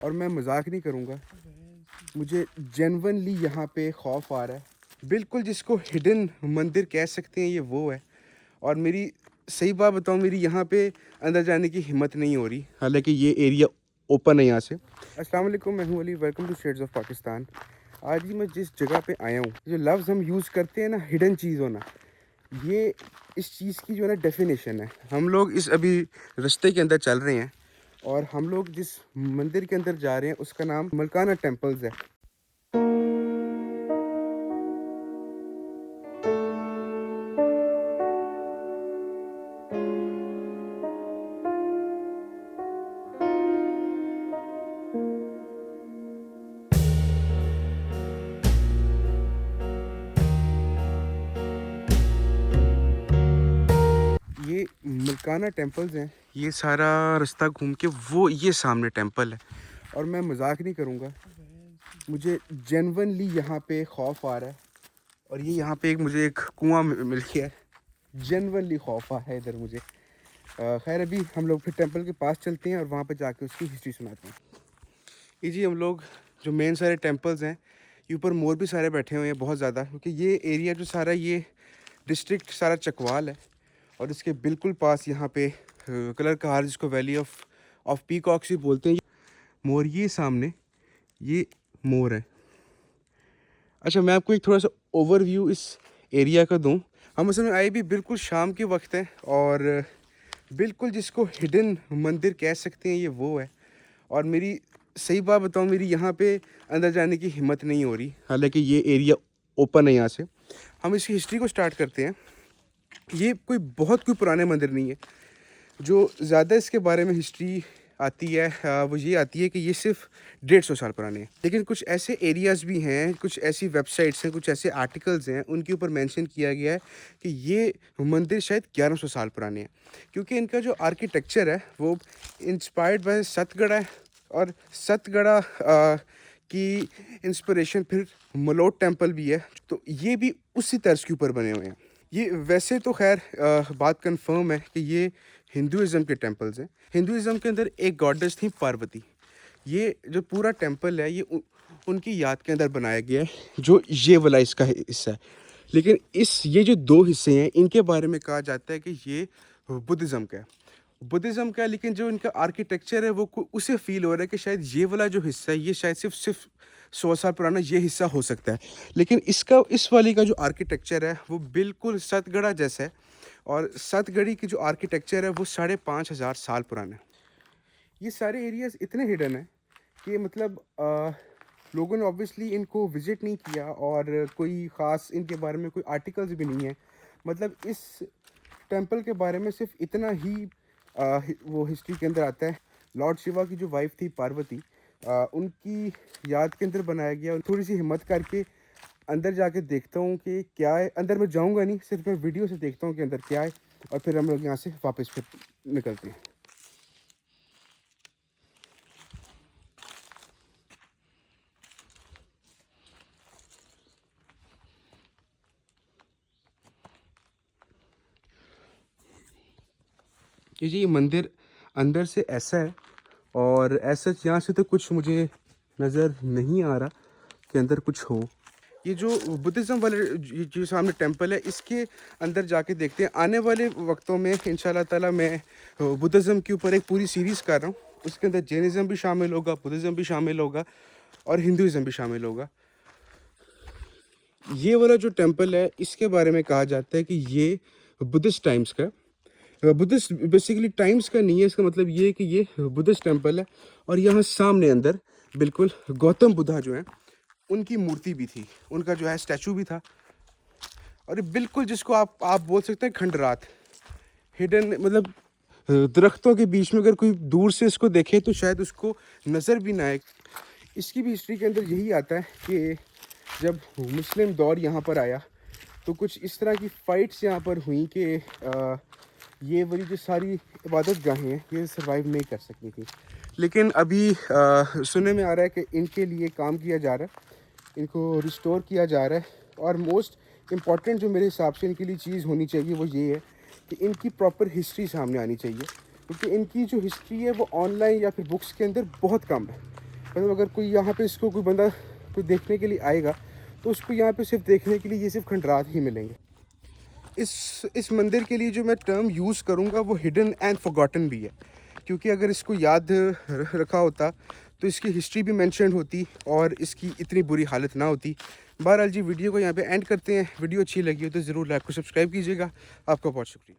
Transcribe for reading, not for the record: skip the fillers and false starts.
और मैं मजाक नहीं करूँगा। मुझे जेन्युइनली यहाँ पे खौफ आ रहा है। बिल्कुल जिसको हिडन मंदिर कह सकते हैं ये वो है। और मेरी सही बात बताऊँ, मेरी यहाँ पे अंदर जाने की हिम्मत नहीं हो रही, हालांकि ये एरिया ओपन है यहाँ से। अस्सलाम वालेकुम, मैं हूँ Ali, welcome to shades of Pakistan. आज ही मैं जिस जगह पे आया हूँ, जो लफ्ज़ हम यूज़ करते हैं ना, हिडन चीज़ होना, ये इस चीज़ की जो है ना डेफिनेशन है। हम लोग इस अभी रास्ते के अंदर चल रहे हैं और हम लोग जिस मंदिर के अंदर जा रहे हैं उसका नाम मलकाना टेम्पल्स है। ये मलकाना टेम्पल्स हैं। ये सारा रास्ता घूम के वो ये सामने टेम्पल है। और मैं मजाक नहीं करूँगा, मुझे जेन्युइनली यहाँ पे खौफ आ रहा है। और ये यहाँ पे मुझे एक कुआं मिल गया है। जेन्युइनली खौफ आ रहा है इधर मुझे। खैर, अभी हम लोग फिर टेम्पल के पास चलते हैं और वहाँ पे जाके उसकी हिस्ट्री सुनाते हैं। ये जी हम लोग जो मेन सारे टेम्पल्स हैं, ये ऊपर मोर भी सारे बैठे हुए हैं बहुत ज़्यादा, क्योंकि ये एरिया जो सारा ये डिस्ट्रिक्ट सारा चकवाल है। और इसके बिल्कुल पास यहाँ पे कलर कहार, जिसको वैली ऑफ पीकॉक्स भी बोलते हैं, मोर ये सामने ये मोर है। अच्छा, मैं आपको एक थोड़ा सा ओवरव्यू इस एरिया का दूं। हम असल में आए भी बिल्कुल शाम के वक्त है और बिल्कुल जिसको हिडन मंदिर कह सकते हैं ये वो है। और मेरी सही बात बताऊं, मेरी यहाँ पे अंदर जाने की हिम्मत नहीं हो रही, हालांकि ये एरिया ओपन है यहाँ से। हम इसकी हिस्ट्री को स्टार्ट करते हैं। ये कोई पुराने मंदिर नहीं है। जो ज़्यादा इसके बारे में हिस्ट्री आती है वो ये आती है कि ये सिर्फ 150 साल पुराने हैं। लेकिन कुछ ऐसे एरियाज़ भी हैं, कुछ ऐसी वेबसाइट्स हैं, कुछ ऐसे आर्टिकल्स हैं, उनके ऊपर मेंशन किया गया है कि ये मंदिर शायद 1100 साल पुराने हैं। क्योंकि इनका जो आर्किटेक्चर है वो इंस्पायर्ड बाय सतगड़ा है। और सतगड़ा की इंस्पिरेशन फिर मलोट टेम्पल भी है, तो ये भी उसी तर्ज के ऊपर बने हुए हैं। ये वैसे तो खैर बात कंफर्म है कि ये हिंदुइज़्म के टेम्पल्स हैं। हिंदुइज़्म के अंदर एक गॉडेस थी पार्वती। ये जो पूरा टेम्पल है ये उनकी याद के अंदर बनाया गया है, जो ये वाला इसका हिस्सा है। लेकिन ये जो दो हिस्से हैं, इनके बारे में कहा जाता है कि ये बुद्धिज़्म का है। बुद्धिज़्म का है, लेकिन जो इनका आर्किटेक्चर है वो उसे फील हो रहा है कि शायद ये वाला जो हिस्सा है ये शायद सिर्फ 100 साल पुराना ये हिस्सा हो सकता है। लेकिन इस वाली का जो आर्किटेक्चर है वो बिल्कुल सतगड़ा जैसा है। और सतगड़ी की जो आर्किटेक्चर है वो 5,500 साल पुराना है। ये सारे एरियाज इतने हिडन है कि मतलब लोगों ने ऑब्वियसली इनको विजिट नहीं किया और कोई ख़ास इनके बारे में कोई आर्टिकल्स भी नहीं है। मतलब इस टेंपल के बारे में सिर्फ इतना ही वो हिस्ट्री के अंदर आता है। लॉर्ड शिवा की जो वाइफ थी पार्वती, उनकी याद के अंदर बनाया गया। और थोड़ी सी हिम्मत करके अंदर जाके देखता हूँ कि क्या है। अंदर मैं जाऊँगा नहीं, सिर्फ मैं वीडियो से देखता हूँ कि अंदर क्या है, और फिर हम लोग यहाँ से वापस फिर निकलते हैं। ये मंदिर अंदर से ऐसा है, और ऐसा यहाँ से तो कुछ मुझे नज़र नहीं आ रहा कि अंदर कुछ हो। ये जो बुद्धिज़्म वाले जो सामने टेंपल है, इसके अंदर जाके देखते हैं। आने वाले वक्तों में इंशाल्लाह ताला मैं बुद्धिज़्म के ऊपर एक पूरी सीरीज़ कर रहा हूँ। उसके अंदर जैनिज़्म भी शामिल होगा, बुद्धिज़्म भी शामिल होगा और हिंदुइज़्म भी शामिल होगा। ये वाला जो टेंपल है इसके बारे में कहा जाता है कि ये बुद्धिस्ट टाइम्स का, बुद्धिस्ट बेसिकली टाइम्स का नहीं है। इसका मतलब ये है कि ये बुद्धिस्ट टेंपल है। और यहाँ सामने अंदर बिल्कुल गौतम बुद्धा जो है उनकी मूर्ति भी थी, उनका जो है स्टैचू भी था। और ये बिल्कुल जिसको आप बोल सकते हैं खंडरात, हिडन, मतलब दरख्तों के बीच में अगर कोई दूर से इसको देखे तो शायद उसको नज़र भी ना आए। इसकी भी हिस्ट्री के अंदर यही आता है कि जब मुस्लिम दौर यहाँ पर आया तो कुछ इस तरह की फ़ाइट्स यहाँ पर हुई कि ये वाली जो सारी इबादत गाहें हैं ये सर्वाइव नहीं कर सकी थी। लेकिन अभी सुनने में आ रहा है कि इनके लिए काम किया जा रहा है, इनको रिस्टोर किया जा रहा है। और मोस्ट इम्पॉर्टेंट जो मेरे हिसाब से इनके लिए चीज़ होनी चाहिए वो ये है कि इनकी प्रॉपर हिस्ट्री सामने आनी चाहिए, क्योंकि इनकी जो हिस्ट्री है वो ऑनलाइन या फिर बुक्स के अंदर बहुत कम है। मतलब अगर कोई यहाँ पे इसको कोई बंदा कोई देखने के लिए आएगा तो उसको यहाँ पे सिर्फ देखने के लिए ये सिर्फ खंडरात ही मिलेंगे। इस मंदिर के लिए जो मैं टर्म यूज़ करूँगा वो हिडन एंड फॉरगॉटन भी है, क्योंकि अगर इसको याद रखा होता तो इसकी हिस्ट्री भी मेंशन होती और इसकी इतनी बुरी हालत ना होती। बहरहाल जी, वीडियो को यहाँ पे एंड करते हैं। वीडियो अच्छी लगी हो तो ज़रूर लाइक को सब्सक्राइब कीजिएगा। आपका बहुत शुक्रिया।